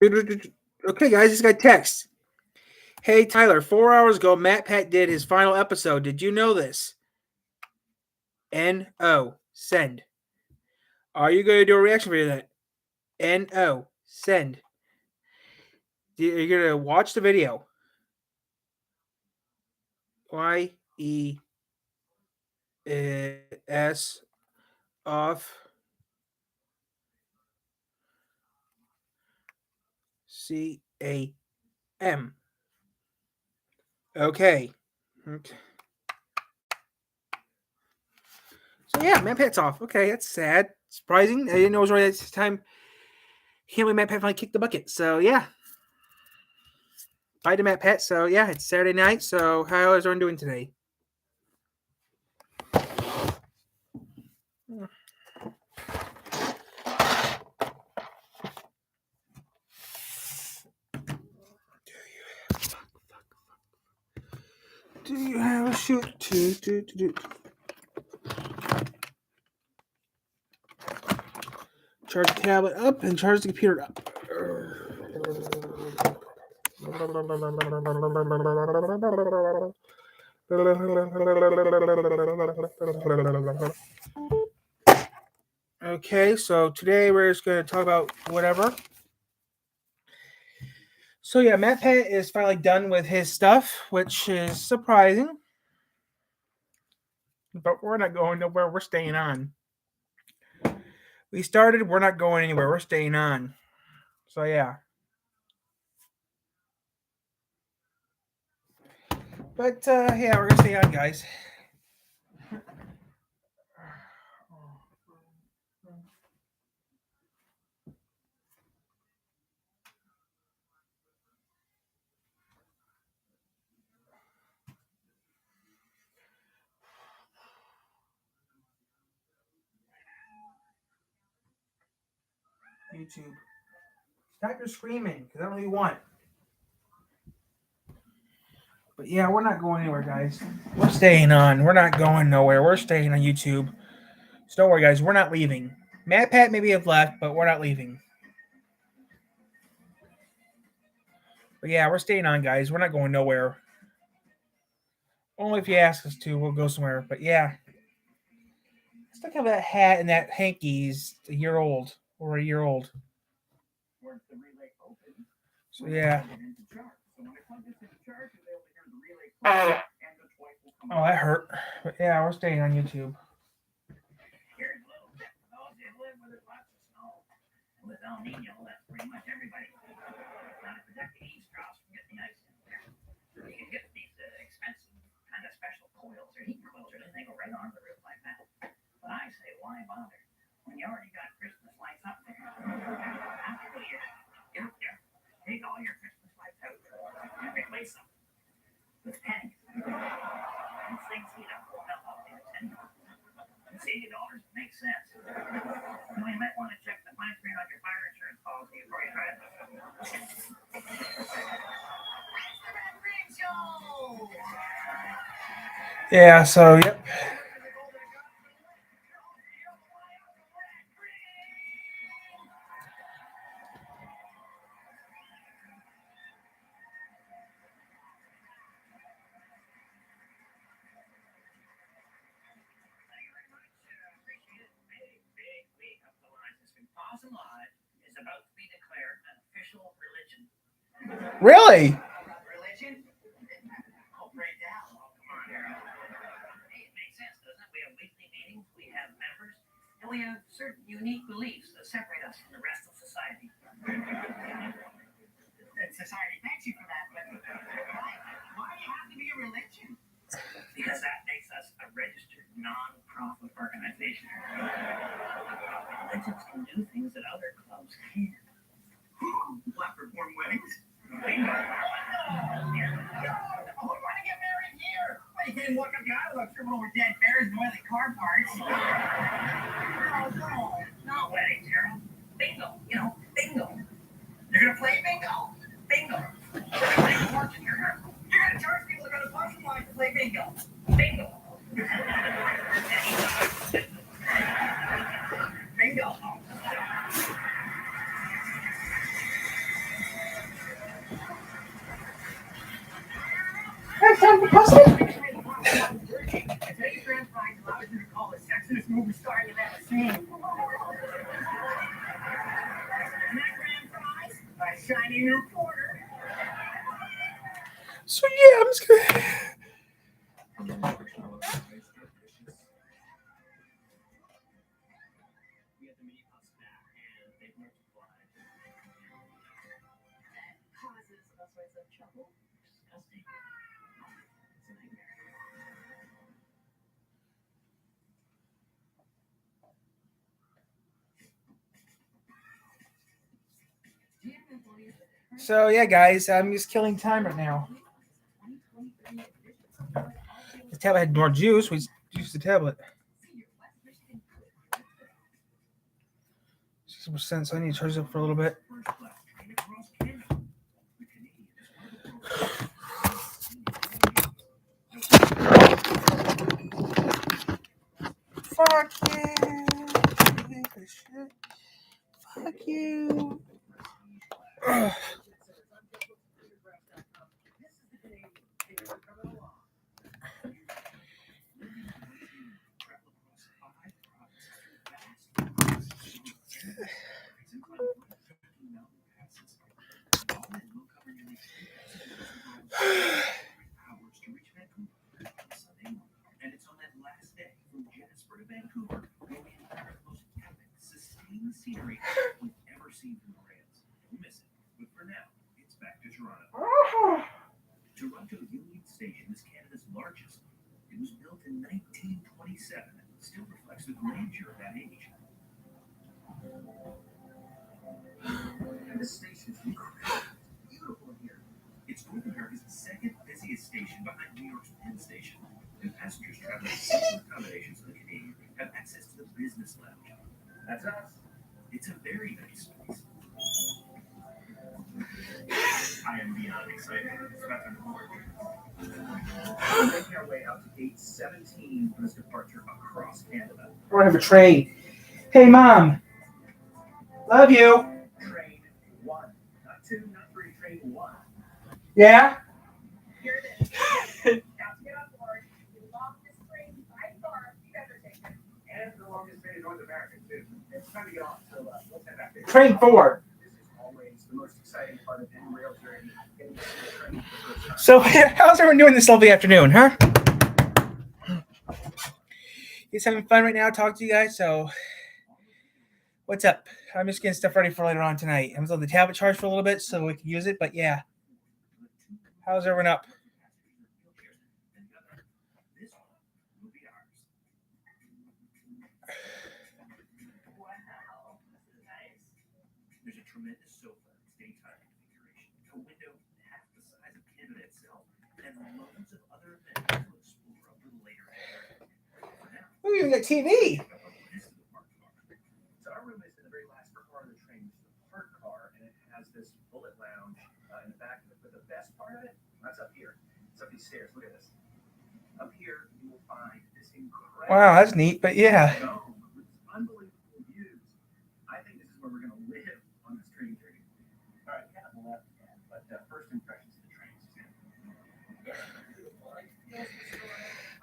Okay, guys, just got text. Hey, Tyler, 4 hours ago, Matt Pat did his final episode. Did you know this? N-O. Send. Are you going to do a reaction video to that? N-O. Send. You're going to watch the video. Y-E-S off. C-A-M. Okay. So yeah, Matt Pat's off. Okay, that's sad. Surprising. I didn't know it was right at this time. Can't believe Matt Pat finally kicked the bucket. So yeah. Bye to Matt Pat. So yeah, it's Saturday night. So how is everyone doing today? Do you have a shoot? Charge the tablet up and charge the computer up. Okay, so today we're just going to talk about whatever. So yeah, Matt Pat is finally done with his stuff, which is surprising. But we're not going nowhere. We're staying on. We started. We're not going anywhere. We're staying on. So yeah. But yeah, we're gonna stay on, guys. YouTube. Stop your screaming, because I don't really want. But yeah, we're not going anywhere, guys. We're staying on. We're not going nowhere. We're staying on YouTube. So don't worry, guys. We're not leaving. Matt Pat maybe have left, but we're not leaving. But yeah, we're staying on, guys. We're not going nowhere. Only if you ask us to, we'll go somewhere. But yeah. I still have that hat and that hanky's a year old. Or a year old. So yeah. Oh, that hurt. But yeah, we're staying on YouTube. With El Nino, that's pretty much everybody. Trying to protect the eaves troughs from getting the ice in there. You can get these expensive kind of special coils or heat coils, and they go right on the roof like that. But I say, why bother when you already got Christmas lights up there? After New Year, get up there, take all your Christmas lights out, and replace them with pennies. These things heat up well enough up there, $10. It's $80. Makes sense. You might want to check the fine print on your fire insurance policy before you try it. Yeah, so yep. Is about to be declared an official religion. Really? Religion? Oh, pray down. Oh, come on, Harold. Hey, it makes sense, doesn't it? We have weekly meetings, we have members, and we have certain unique beliefs that separate us from the rest of society. Society thanks you for that, but why do you have to be a religion? Because that makes us a registered non-profit organization. Religions can do things that other clubs can't. What, perform weddings? Bingo. Oh, we want to get married here. Well, you can't walk up the aisle without tripping over dead bears and oily car parts. No weddings, Harold. Bingo. Bingo. You're going to play bingo? Bingo. You're going to charge people to go to function lines to play bingo. Bingo. Bingo. all the sexiest movie star you've ever seen. And that grand prize, a shiny new quarter. So yeah, I'm just gonna. So yeah, guys, I'm just killing time right now. The tablet had more juice. We used the tablet. 60%, so I need to charge it up for a little bit. Fuck you. Fuck you. Ugh. And it's on that last day from Jasper to Vancouver, where we encounter the most epic, sustained scenery we've ever seen from the rails. We miss it, but for now, it's back to Toronto. Toronto Union Station is Canada's largest. It was built in 1927 and still reflects the grandeur of that age. This station is incredible. It's beautiful in here. It's North America's second busiest station behind New York's Penn Station. And passengers traveling similar accommodations to the Canadian have access to the business lounge. That's us. It's a very nice space. I am beyond excited. It's about to report. We're making our way out to gate 17 for this departure across Canada. We're gonna have a train. Hey, Mom. Love you. Train 1. Not 2, not 3, train 1. Yeah? Here it is. Now to get on board, the longest train by far you've ever taken. And the longest train in North America, too. It's time to get on, so let's head back there. Train 4. This is always the most exciting part of any rail journey, getting to see the train for the first time. So, how's everyone doing this lovely afternoon, huh? He's having fun right now talking to you guys, so what's up? I'm just getting stuff ready for later on tonight. I'm going to let the tablet charge for a little bit so we can use it, but yeah. How's everyone up? This one will be ours. Wow, this is nice. There's a tremendous sofa, it's daytime configuration, a window half the size of Canada itself, and loads of other events we'll explore a little later in the journey. For now, Oh, you got TV. so our room is in the very last part of the train, which is the park car, and it has this bullet lounge in the back of it. But the best part of it, that's up here. It's up these stairs. Look at this. Up here, you will find this incredible. Wow, that's neat, but yeah. dome with unbelievable views. I think this is where we're going to live on this train journey. All right, yeah, on the left, but first impressions of the train.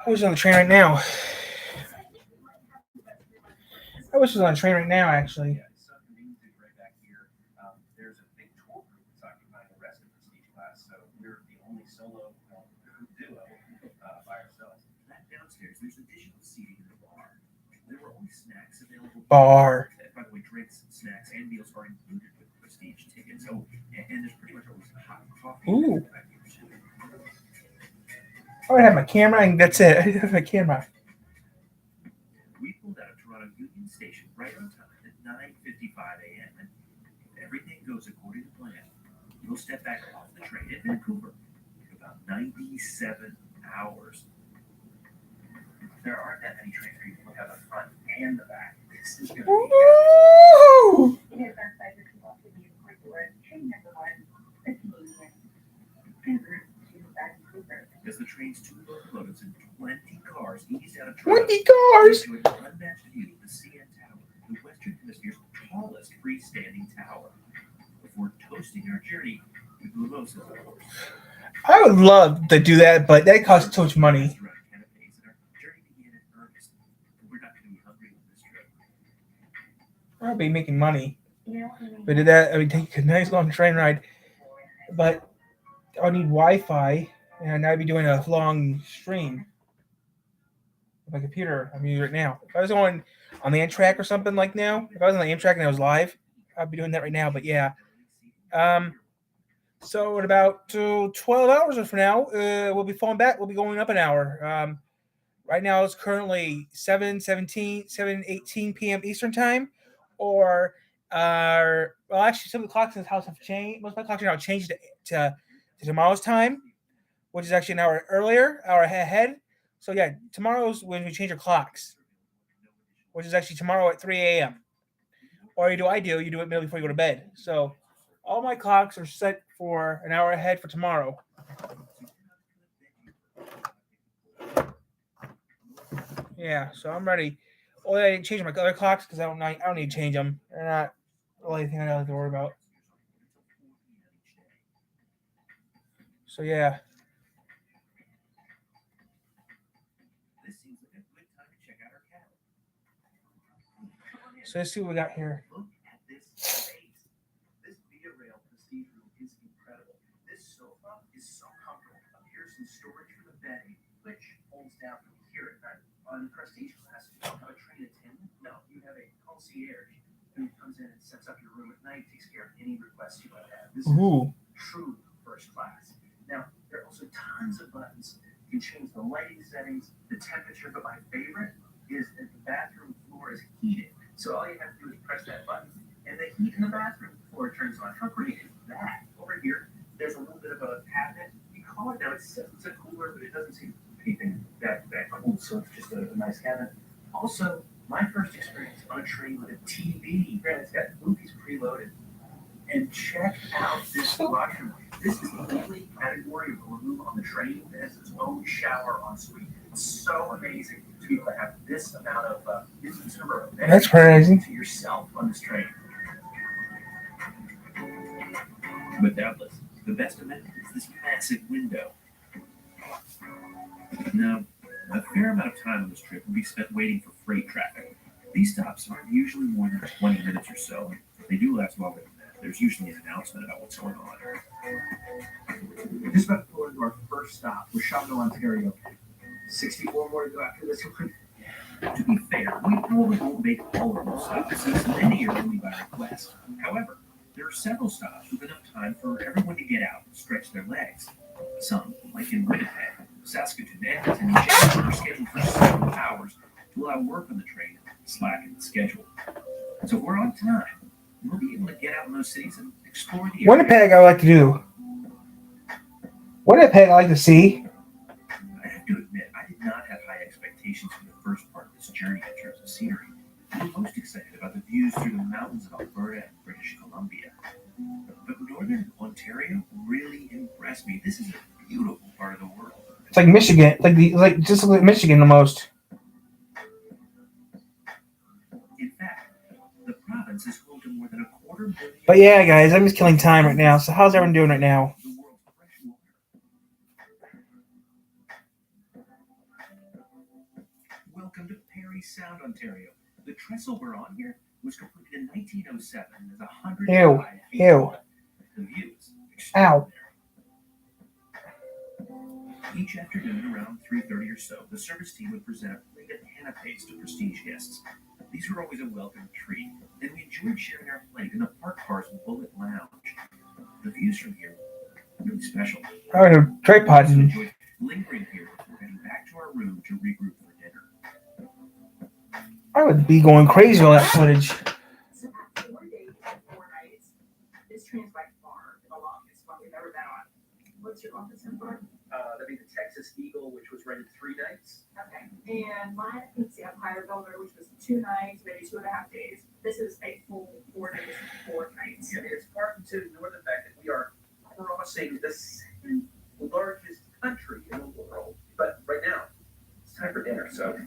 I wish I was on the train right now. I wish I was on a train right now, actually. Yeah, so convenience is right back here. There's a big tour group that's occupying the rest of Prestige class, so we're the only solo duo by ourselves. That downstairs, there's additional seating in the bar. There were only snacks available. Bar. By the way, drinks, snacks, and meals are included with Prestige tickets. So, and there's pretty much always hot coffee. Ooh. Back here too. I would have my camera, and that's it. I have my camera. We pulled out of Toronto Union Station right on time at 9:55 a.m. And if everything goes according to plan, we'll step back off the train in Vancouver in about 97 hours. There aren't that many trains where you can look out the front and the back. This is going to be Woo! It is our pleasure to welcome you aboard train number 1, the Canadian, en route to Vancouver. as the train's two locomotives and 20 cars eased out of Toronto. 20 cars! To an unmatched view of the CN Tower, the Western Hemisphere's tallest freestanding tower. Before toasting our journey with mimosas, of course. I would love to do that, but that costs too much money. Restaurant canapes, and our journey began in earnest. We're I'll be making money. You know, I mean, If I did that, I would take a nice long train ride. But I'll need Wi-Fi, and I'd be doing a long stream with my computer I'm using right now. If I was on the Amtrak or something like now, if I was on the Amtrak and I was live, I'd be doing that right now. But yeah, so in about 12 hours from now, we'll be falling back. We'll be going up an hour. Right now it's currently 7:18 p.m. Eastern time, or well, actually, some of the clocks in this house have changed. Most of my clocks are now changed to tomorrow's time, which is actually an hour earlier, hour ahead. So yeah, tomorrow's when we change our clocks, which is actually tomorrow at 3 a.m. Or you do you do it middle before you go to bed. So all my clocks are set for an hour ahead for tomorrow. Yeah, so I'm ready. Oh, I didn't change my other clocks because I don't need to change them. They're not really anything I don't have to worry about. So yeah. This seems like a good time to check out our catalog. So let's see what we got here. Look at this space. This Via Rail Prestige room is incredible. This sofa is so comfortable. Here's some storage for the bedding, which holds down from here at night. On Prestige class, you don't have a train attendant. No, you have a concierge who comes in and sets up your room at night, takes care of any requests you might have. This is Ooh. true first class. Now, there are also tons of buttons. You can change the lighting settings, the temperature, but my favorite is that the bathroom floor is heated. So all you have to do is press that button, and the heat in the bathroom floor turns on. How great is that? Over here, there's a little bit of a cabinet. You call it now, it's a cooler, but it doesn't seem anything that cool, so it's just a nice cabinet. Also, my first experience on a train with a TV. Granted, it's got movies preloaded. And check out this washroom. This is the only category of room on the train that has its own shower en suite. It's so amazing to be able to have this amount of this number of That's crazy. to yourself on this train. But doubtless, the best amendment is this massive window. Now, a fair amount of time on this trip will be spent waiting for freight traffic. These stops aren't usually more than 20 minutes or so. They do last longer than that. There's usually an announcement about what's going on. We're just about to pull into our first stop, Washougal, Ontario. 64 more to go after this one. To be fair, we probably won't make all of those stops, since many are only by request. However, there are several stops with enough time for everyone to get out and stretch their legs. Some, like in Winnipeg, Saskatoon, Edmonton, and Jackson, are scheduled for several hours to allow work on the train to slacken the schedule. So if we're on time, we'll be able to get out in those cities and explore the area. Winnipeg, I would like to do. Winnipeg, I like to see. I have to admit, I did not have high expectations for the first part of this journey in terms of scenery. I'm most excited about the views through the mountains of Alberta and British Columbia. But northern Ontario really impressed me. This is a beautiful part of the world. It's like Michigan, just like Michigan the most. In fact, the province is home to more than 250,000. But yeah, guys, I'm just killing time right now. So how's everyone doing right now? The world's fresh water. Welcome to Parry Sound, Ontario. The trestle we're on here was completed in 1907 and is 105 feet Ew. tall. The view is extraordinary. Each afternoon around 3:30 or so, the service team would present a plate of canapes to Prestige guests. These were always a welcome treat, and we enjoyed sharing our plate in the Park Car's Bullet Lounge. The views from here were really special. I would have tripod. We enjoyed lingering here before heading back to our room to regroup for dinner. I would be going crazy with all that footage. So after 4 days and 4 nights, this train's by far the longest one we've ever been on. What's your longest so far? That'd be the Texas Eagle, which was rented 3 nights. Okay. And mine, I think, is the Empire Builder, which was 2 nights, maybe 2.5 days. This is a full 4 days and 4 nights. Yeah, it's important to ignore the fact that we are crossing the second largest country in the world. But right now, it's time for dinner, so.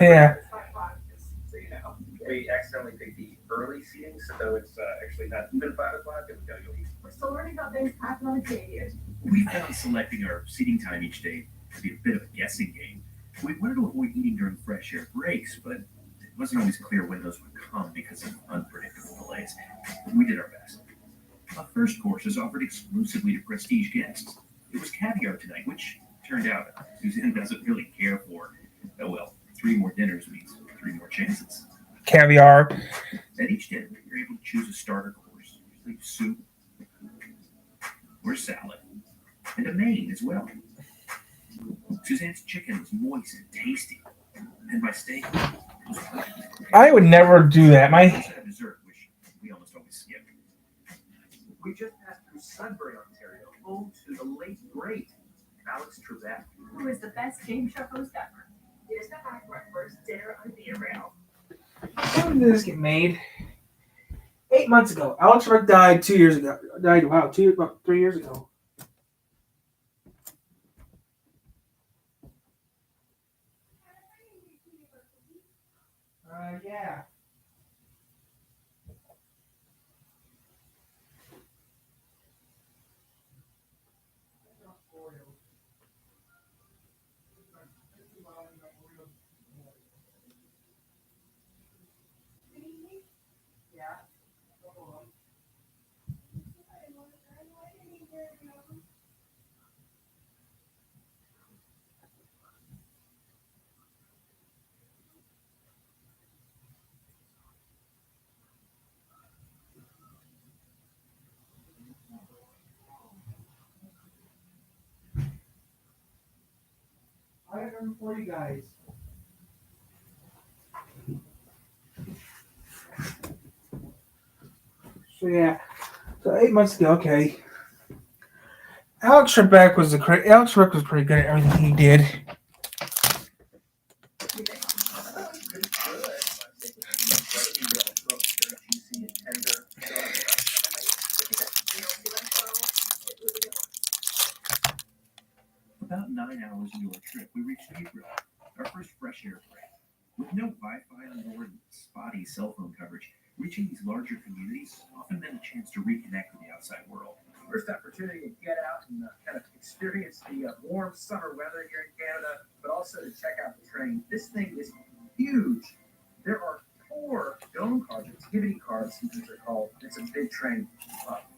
Yeah. It's 5 o'clock, just so you know. We accidentally picked the early seating, so it's actually not even 5 o'clock, and we gotta go eat. We're still learning how things happen on a day. We found selecting our seating time each day to be a bit of a guessing game. We wanted to avoid eating during fresh air breaks, but It wasn't always clear when those would come because of unpredictable delays. We did our best. Our first course is offered exclusively to prestige guests. It was caviar tonight, which turned out Suzanne doesn't really care for. Oh well, 3 more dinners means 3 more chances. Caviar. At each dinner, you're able to choose a starter course, usually soup or salad, and a main as well. Suzanne's chicken was moist and tasty, and my steak was perfectly prepared. I would never do that. We also had dessert, which we almost always skip. We just passed through Sudbury, Ontario, home to the late, great Alex Trebek. Who is the best game show host ever? Here's the hack breakfast dinner on the rail. When did this get made? 8 months ago. Alex Trebek died 2 years ago. About 3 years ago. Yeah. I got them for you guys. So yeah, so 8 months ago, okay. Alex Trebek was pretty good at everything he did. Pretty good. Incredibly well cooked, very juicy and tender. About 9 hours into our trip, we reached April, our first fresh air break. With no Wi-Fi on board and spotty cell phone coverage, reaching these larger communities often meant a chance to reconnect with the outside world. First opportunity to get out and kind of experience the warm summer weather here in Canada, but also to check out the train. This thing is huge. There are 4 dome cars, activity cars, sometimes they're called. It's a big train,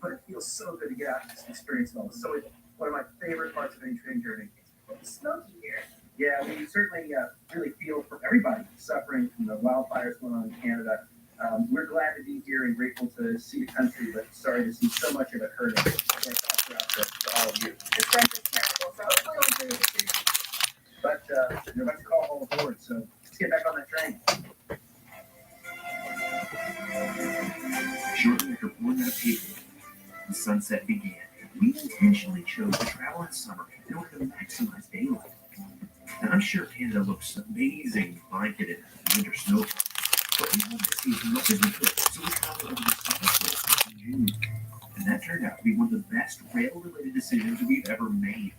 but it feels so good to get out and just experience it all. So it's one of my favorite parts of any train journey. It's smoky here. Yeah, we certainly really feel for everybody suffering from the wildfires going on in Canada. We're glad to be here and grateful to see the country, but sorry to see so much of it hurting. So our thoughts are out there to all of you. This friend is terrible, so hopefully we'll do it soon. But you're about to call all aboard, so let's get back on that train. Shortly after pulling out of paper, the sunset began. We intentionally chose to travel in summer in order to maximize daylight. Now, I'm sure Canada looks amazing blanketed in winter snowfall, but we wanted to see as much as we could, so we traveled over the South Coast in June. And that turned out to be one of the best rail-related decisions we've ever made,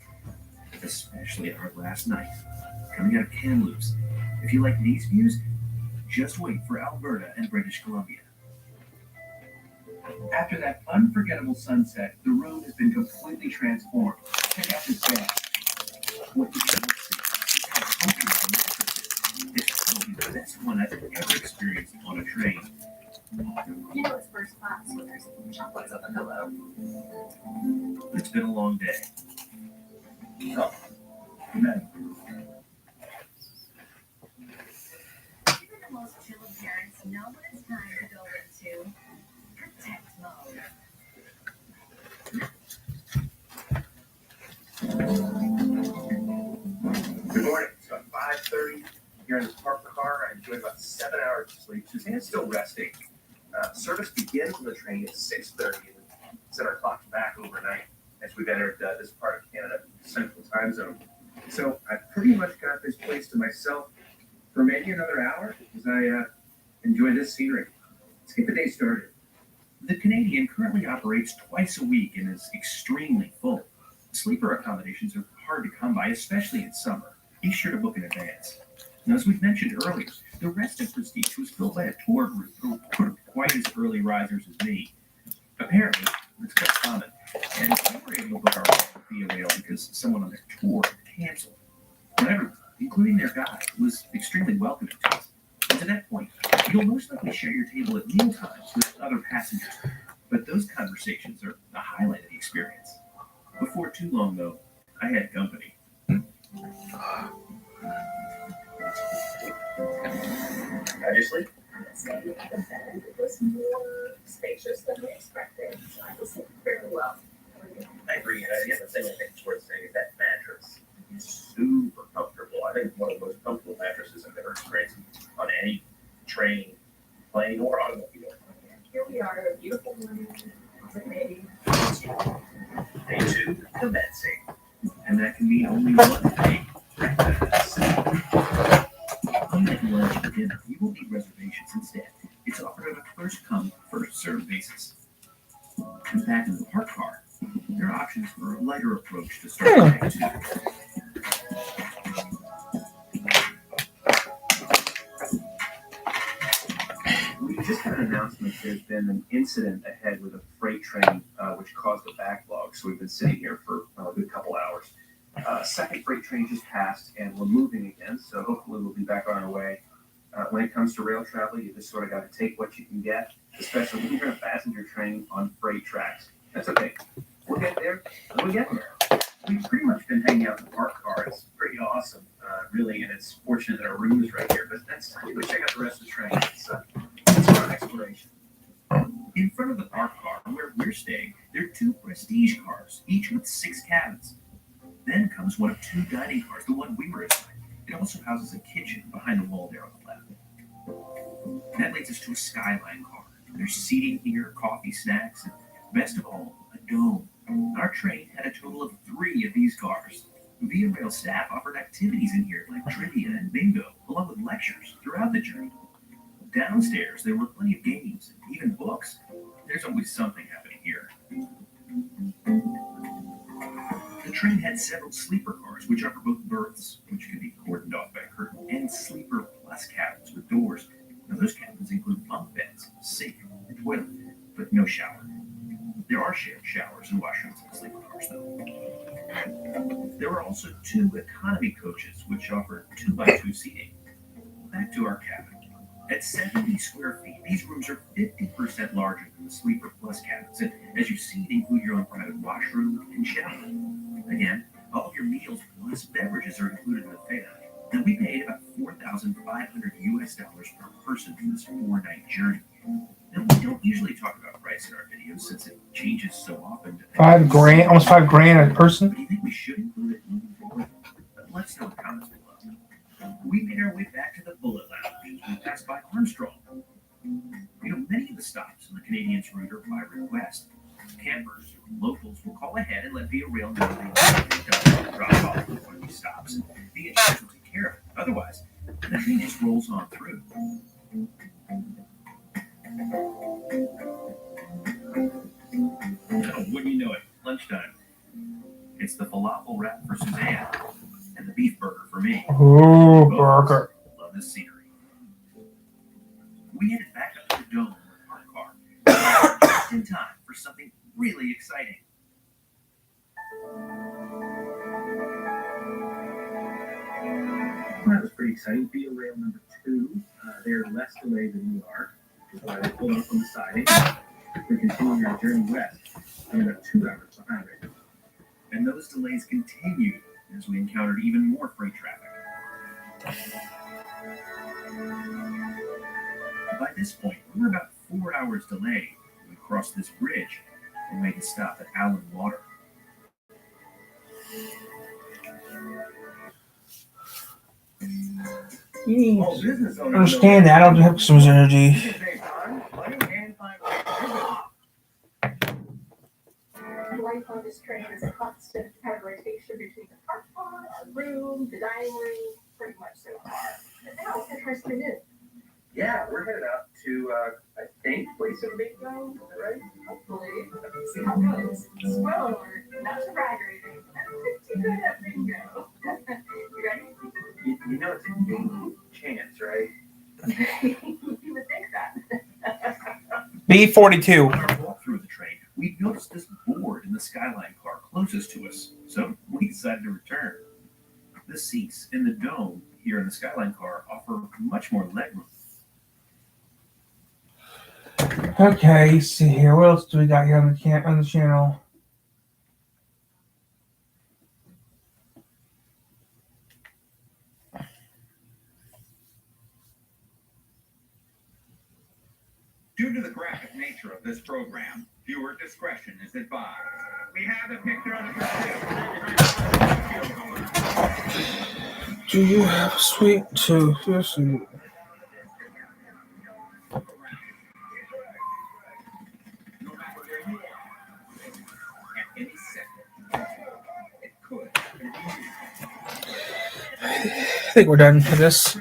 especially our last night, coming out of Kamloops. If you like these views, just wait for Alberta and British Columbia. After that unforgettable sunset, the room has been completely transformed. Check out this bed. What did you see? Just how comfortable the mattress is. It's probably the best one I've ever experienced on a train. You know it's first class when there's chocolates on the pillow. It's been a long day. Oh, amen. Even the most chill of parents know when it's time to go into protect mode. Good morning. It's about 5:30 here in the parked car. I enjoyed about 7 hours of sleep. Suzanne's still resting. Service begins on the train at 6:30 and set our clocks back overnight as we've entered this part of Canada, Central Time Zone. So I pretty much got this place to myself for maybe another hour as I enjoy this scenery. Let's get the day started. The Canadian currently operates twice a week and is extremely full. Sleeper accommodations are hard to come by, especially in summer. Be sure to book in advance. Now, as we mentioned earlier, the rest of Prestige was filled by a tour group who weren't quite as early risers as me. Apparently, it's quite common, and we were able to book our via mail because someone on their tour canceled. But everyone, including their guide, was extremely welcoming to us. And to that point, You'll most likely share your table at meal times with other passengers, but those conversations are the highlight of the experience. Before too long, though, I had company. How'd you sleep? So the bed was more spacious than we expected, so I was sleeping fairly well. I agree. The other thing I think it's worth saying is that mattress is super comfortable. I think it's one of the most comfortable mattresses I've ever experienced on any train, plane, or automobile. Here we are, a beautiful morning. I was like, maybe. Day two, commencing. And that can mean only one thing. Breakfast. Unlike lunch or dinner, you will need reservations instead. It's offered on a first-come, first-served basis. And back in the park car, there are options for a lighter approach to start day two. We just had an announcement. There's been an incident ahead with a freight train, which caused a backlog. So we've been sitting here for a good couple hours. Second freight train just passed, and we're moving again. So hopefully we'll be back on our way. When it comes to rail travel, you just sort of got to take what you can get, especially when you're in a passenger train on freight tracks. That's okay. We'll get there. We'll get there. We've pretty much been hanging out in the park car. It's pretty awesome, really, and it's fortunate that our room is right here. But that's time to go check out the rest of the train. It's our exploration. In front of the park car where we're staying, there are two prestige cars, each with 6 cabins. Then comes one of 2 dining cars, the one we were assigned. It also houses a kitchen behind the wall there on the left. That leads us to a Skyline car. There's seating here, coffee, snacks, and best of all, a dome. Our train had a total of 3 of these cars. Via Rail staff offered activities in here like trivia and bingo, along with lectures throughout the journey. Downstairs, there were plenty of games, even books. There's always something happening here. The train had several sleeper cars, which offer both berths, which could be cordoned off by a curtain, and sleeper plus cabins with doors. Now, those cabins include bunk beds, sink, and toilet, but no shower. There are shared showers and washrooms in the sleeper cars, though. There were also 2 economy coaches, which offer 2x2 seating. Back to our cabin. At 70 square feet, these rooms are 50% larger than the sleeper plus cabins, and as you see, they include your own private washroom and shower. Again, all of your meals plus beverages are included in the fare. And we paid about $4,500 US per person for this 4-night journey. Now, we don't usually talk about price in our videos since it changes so often. $5,000, almost $5,000 a person. But do you think we should include it moving forward? Let us know in the comments below. We made our way back to the Bullet Lounge as we passed by Armstrong. You know, many of the stops on the Canadians route are by request. Campers or locals will call ahead and let Via Rail know they want to drop off at one of these stops, and the engineers will take care of it. Otherwise, the train just rolls on through. Oh, wouldn't you know it? Lunchtime. It's the falafel wrap for Suzanne and the beef burger for me. Ooh, burger. Love this scenery. We headed back up to the dome in our car, just in time for something really exciting. Well, that was pretty exciting. Via Rail number 2. They're less delayed than we are, which is why they pulled up on the siding. We're continuing our journey west. We're about 2 hours behind right now. And those delays continued as we encountered even more freight traffic. By this point, we were about 4 hours delayed. We crossed this bridge and made a stop at Allen Water. All business owners Understand that. I don't have so much energy. You can save time, money, and find My life on this train is a constant categorization between the park car, the room, the dining room, pretty much so far. But now it's interesting news. Yeah, we're headed out to, I think, Place of Bingo, is that right? Hopefully, see how it goes. Spoiler alert, not to brag or anything, but I'm pretty good at bingo. You ready? You know it's a big chance, right? You would think that. B42. On our walk through the train, we noticed this board in the Skyline car closest to us, so we decided to return. The seats in the dome here in the Skyline car offer much more legroom. Okay, let's see here. What else do we got here on the channel? Due to the graphic nature of this program, viewer discretion is advised. We have a picture on the Do you have a sweet tooth? Yes, you. No matter where you are, at any second, it could. I think we're done for this.